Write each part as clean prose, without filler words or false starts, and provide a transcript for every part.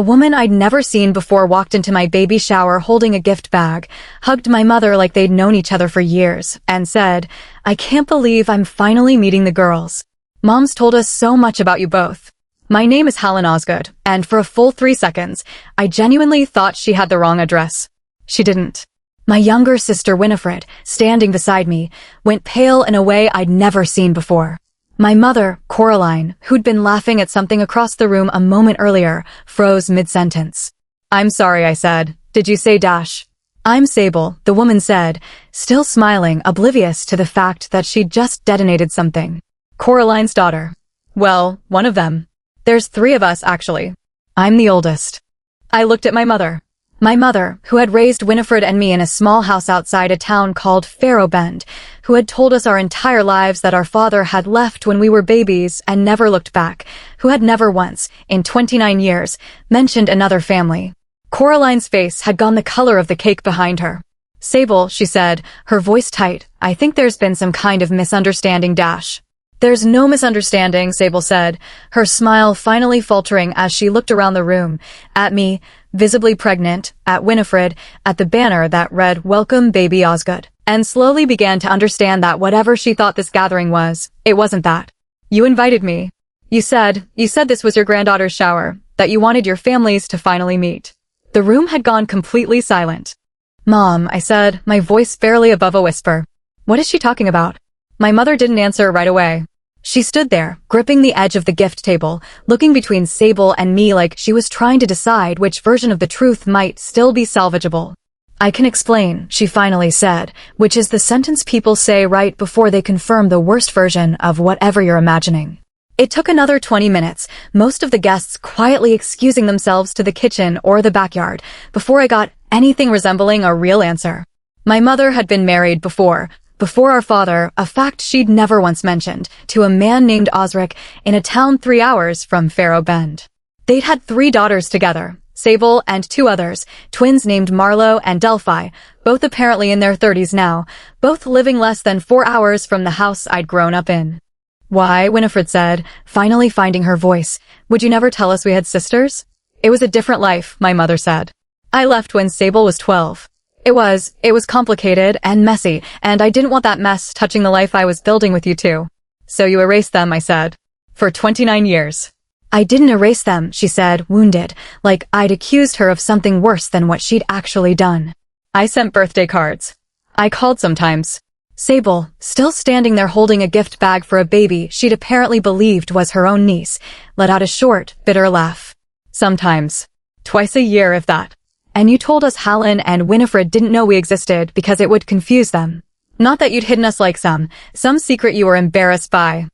A woman I'd never seen before walked into my baby shower holding a gift bag, hugged my mother like they'd known each other for years, and said, "I can't believe I'm finally meeting the girls. Mom's told us so much about you both." My name is Helen Osgood, and for a full 3 seconds, I genuinely thought she had the wrong address. She didn't. My younger sister Winifred, standing beside me, went pale in a way I'd never seen before. My mother, Coraline, who'd been laughing at something across the room a moment earlier, froze mid-sentence. "I'm sorry," I said. "Did you say Dash?" "I'm Sable," the woman said, still smiling, oblivious to the fact that she'd just detonated something. "Coraline's daughter." "Well, one of them. There's 3 of us, actually. I'm the oldest." I looked at my mother. My mother, who had raised Winifred and me in a small house outside a town called Faro Bend, who had told us our entire lives that our father had left when we were babies and never looked back, who had never once, in 29 years, mentioned another family. Coraline's face had gone the color of the cake behind her. "Sable," she said, her voice tight, "I think there's been some kind of misunderstanding, Dash." "There's no misunderstanding," Sable said, her smile finally faltering as she looked around the room, at me, visibly pregnant, at Winifred, at the banner that read, "Welcome, baby Osgood," and slowly began to understand that whatever she thought this gathering was, it wasn't that. "You invited me. You said this was your granddaughter's shower, that you wanted your families to finally meet." The room had gone completely silent. "Mom," I said, my voice barely above a whisper. "What is she talking about?" My mother didn't answer right away. She stood there, gripping the edge of the gift table, looking between Sable and me like she was trying to decide which version of the truth might still be salvageable. "I can explain," she finally said, which is the sentence people say right before they confirm the worst version of whatever you're imagining. It took another 20 minutes, most of the guests quietly excusing themselves to the kitchen or the backyard, before I got anything resembling a real answer. My mother had been married before our father, a fact she'd never once mentioned, to a man named Osric in a town 3 hours from Faro Bend. They'd had 3 daughters together, Sable and 2 others, twins named Marlo and Delphi, both apparently in their 30s now, both living less than 4 hours from the house I'd grown up in. "Why," Winifred said, finally finding her voice, "would you never tell us we had sisters?" "It was a different life," my mother said. "I left when Sable was 12. It was complicated and messy, and I didn't want that mess touching the life I was building with you two." "So you erased them," I said. "For 29 years. "I didn't erase them," she said, wounded, like I'd accused her of something worse than what she'd actually done. "I sent birthday cards. I called sometimes." Sable, still standing there holding a gift bag for a baby she'd apparently believed was her own niece, let out a short, bitter laugh. "Sometimes. Twice a year, if that. And you told us Helen and Winifred didn't know we existed because it would confuse them. Not that you'd hidden us like some secret you were embarrassed by."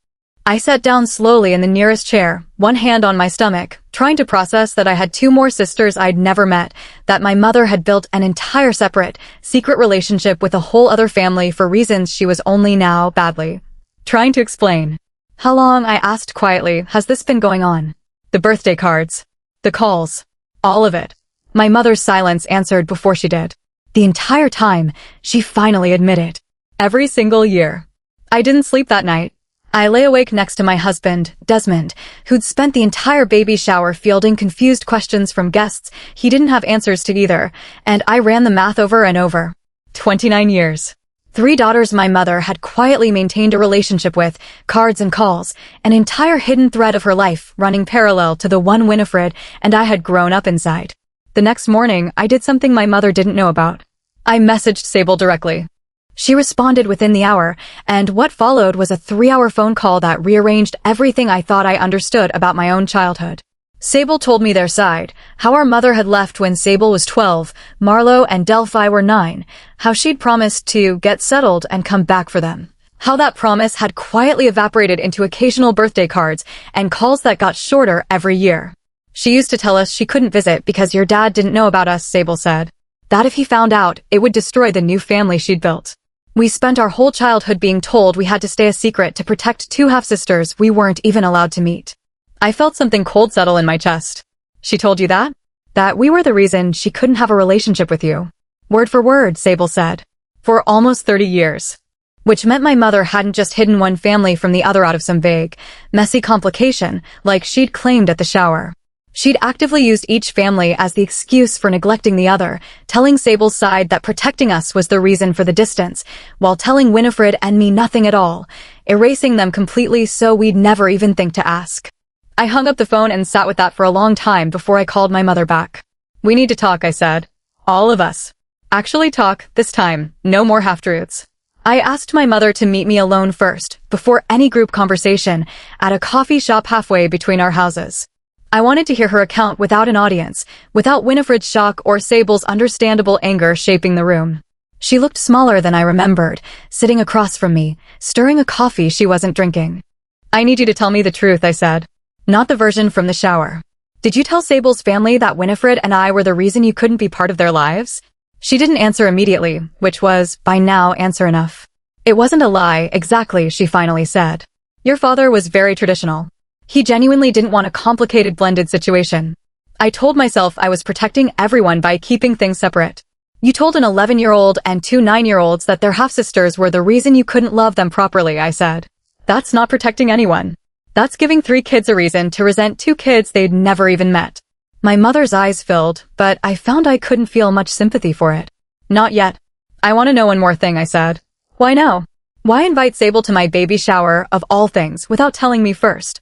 I sat down slowly in the nearest chair, one hand on my stomach, trying to process that I had 2 more sisters I'd never met, that my mother had built an entire separate, secret relationship with a whole other family for reasons she was only now badly trying to explain. "How long," I asked quietly, "has this been going on?" "The birthday cards. The calls. All of it." My mother's silence answered before she did. "The entire time," she finally admitted. "Every single year." I didn't sleep that night. I lay awake next to my husband, Desmond, who'd spent the entire baby shower fielding confused questions from guests he didn't have answers to either, and I ran the math over and over. 29 years. 3 daughters my mother had quietly maintained a relationship with, cards and calls, an entire hidden thread of her life running parallel to the one Winifred and I had grown up inside. The next morning, I did something my mother didn't know about. I messaged Sable directly. She responded within the hour, and what followed was a 3-hour phone call that rearranged everything I thought I understood about my own childhood. Sable told me their side, how our mother had left when Sable was 12, Marlo and Delphi were 9, how she'd promised to get settled and come back for them. How that promise had quietly evaporated into occasional birthday cards and calls that got shorter every year. "She used to tell us she couldn't visit because your dad didn't know about us," Sable said. "That if he found out, it would destroy the new family she'd built. We spent our whole childhood being told we had to stay a secret to protect 2 half-sisters we weren't even allowed to meet." I felt something cold settle in my chest. "She told you that?" "That we were the reason she couldn't have a relationship with you." "Word for word," Sable said. "For almost 30 years. Which meant my mother hadn't just hidden one family from the other out of some vague, messy complication, like she'd claimed at the shower. She'd actively used each family as the excuse for neglecting the other, telling Sable's side that protecting us was the reason for the distance, while telling Winifred and me nothing at all, erasing them completely so we'd never even think to ask. I hung up the phone and sat with that for a long time before I called my mother back. "We need to talk," I said. "All of us. Actually talk, this time, no more half-truths." I asked my mother to meet me alone first, before any group conversation, at a coffee shop halfway between our houses. I wanted to hear her account without an audience, without Winifred's shock or Sable's understandable anger shaping the room. She looked smaller than I remembered, sitting across from me, stirring a coffee she wasn't drinking. "I need you to tell me the truth," I said. "Not the version from the shower. Did you tell Sable's family that Winifred and I were the reason you couldn't be part of their lives?" She didn't answer immediately, which was, by now, answer enough. "It wasn't a lie, exactly," she finally said. "Your father was very traditional. He genuinely didn't want a complicated blended situation. I told myself I was protecting everyone by keeping things separate. You told an 11-year-old and two 9-year-olds that their half-sisters were the reason you couldn't love them properly," I said. "That's not protecting anyone. That's giving 3 kids a reason to resent 2 kids they'd never even met." My mother's eyes filled, but I found I couldn't feel much sympathy for it. "Not yet. I want to know one more thing," I said. "Why now? Why invite Sable to my baby shower, of all things, without telling me first?"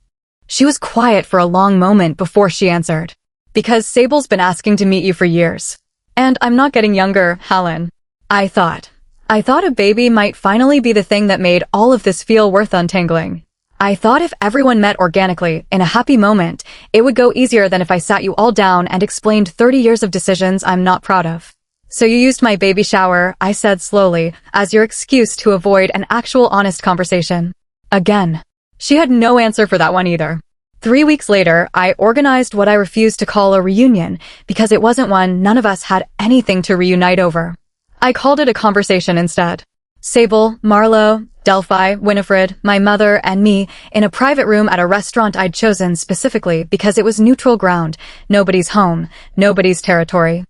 She was quiet for a long moment before she answered. "Because Sable's been asking to meet you for years. And I'm not getting younger, Helen. I thought a baby might finally be the thing that made all of this feel worth untangling. I thought if everyone met organically, in a happy moment, it would go easier than if I sat you all down and explained 30 years of decisions I'm not proud of. So you used my baby shower," I said slowly, "as your excuse to avoid an actual honest conversation." Again. She had no answer for that one either. 3 weeks later, I organized what I refused to call a reunion, because it wasn't one none of us had anything to reunite over. I called it a conversation instead. Sable, Marlo, Delphi, Winifred, my mother, and me in a private room at a restaurant I'd chosen specifically because it was neutral ground, nobody's home, nobody's territory.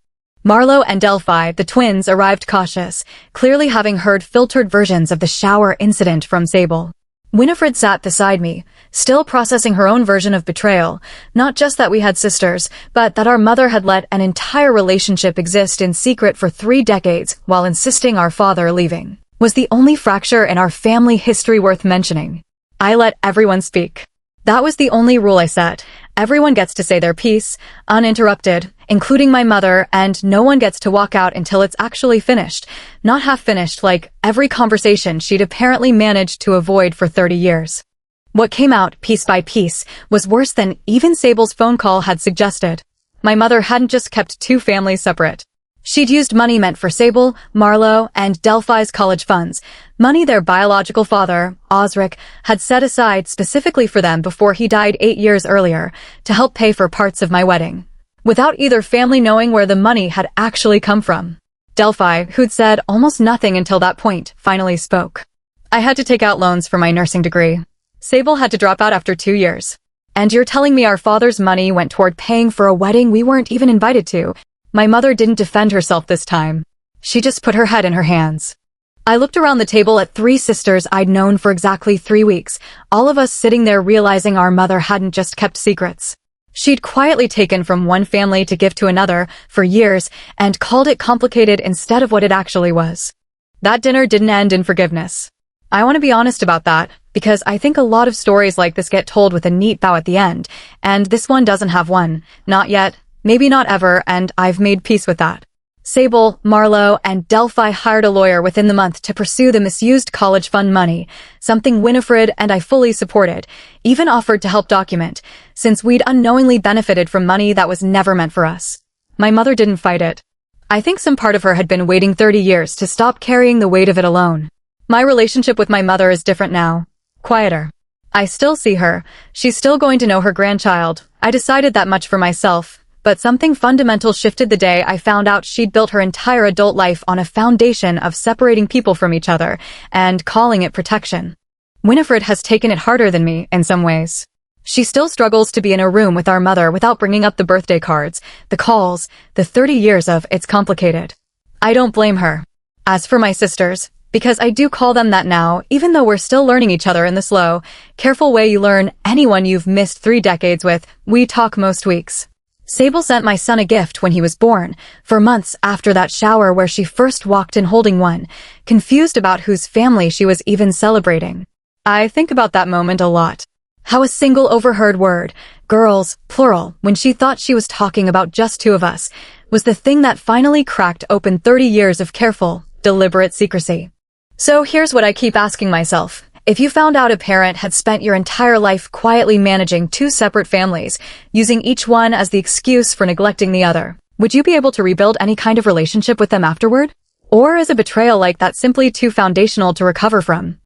Marlo and Delphi, the twins, arrived cautious, clearly having heard filtered versions of the shower incident from Sable. Winifred sat beside me, still processing her own version of betrayal, not just that we had sisters, but that our mother had let an entire relationship exist in secret for 3 decades while insisting our father leaving was the only fracture in our family history worth mentioning. I let everyone speak. That was the only rule I set. Everyone gets to say their piece, uninterrupted, including my mother, and no one gets to walk out until it's actually finished, not half finished like every conversation she'd apparently managed to avoid for 30 years. What came out, piece by piece, was worse than even Sable's phone call had suggested. My mother hadn't just kept 2 families separate. She'd used money meant for Sable, Marlo, and Delphi's college funds, money their biological father, Osric, had set aside specifically for them before he died 8 years earlier, to help pay for parts of my wedding, without either family knowing where the money had actually come from. Delphi, who'd said almost nothing until that point, finally spoke. "I had to take out loans for my nursing degree. Sable had to drop out after 2 years. And you're telling me our father's money went toward paying for a wedding we weren't even invited to?" My mother didn't defend herself this time. She just put her head in her hands. I looked around the table at 3 sisters I'd known for exactly 3 weeks, all of us sitting there realizing our mother hadn't just kept secrets. She'd quietly taken from one family to give to another for years and called it complicated instead of what it actually was. That dinner didn't end in forgiveness. I want to be honest about that, because I think a lot of stories like this get told with a neat bow at the end, and this one doesn't have one. Not yet. Maybe not ever, and I've made peace with that. Sable, Marlo, and Delphi hired a lawyer within the month to pursue the misused college fund money, something Winifred and I fully supported, even offered to help document, since we'd unknowingly benefited from money that was never meant for us. My mother didn't fight it. I think some part of her had been waiting 30 years to stop carrying the weight of it alone. My relationship with my mother is different now. Quieter. I still see her. She's still going to know her grandchild. I decided that much for myself. But something fundamental shifted the day I found out she'd built her entire adult life on a foundation of separating people from each other and calling it protection. Winifred has taken it harder than me in some ways. She still struggles to be in a room with our mother without bringing up the birthday cards, the calls, the 30 years of "it's complicated." I don't blame her. As for my sisters, because I do call them that now, even though we're still learning each other in the slow, careful way you learn anyone you've missed 3 decades with, we talk most weeks. Sable sent my son a gift when he was born, for months after that shower where she first walked in holding one, confused about whose family she was even celebrating. I think about that moment a lot. How a single overheard word, girls, plural, when she thought she was talking about just two of us, was the thing that finally cracked open 30 years of careful, deliberate secrecy. So here's what I keep asking myself. If you found out a parent had spent your entire life quietly managing two separate families, using each one as the excuse for neglecting the other, would you be able to rebuild any kind of relationship with them afterward? Or is a betrayal like that simply too foundational to recover from?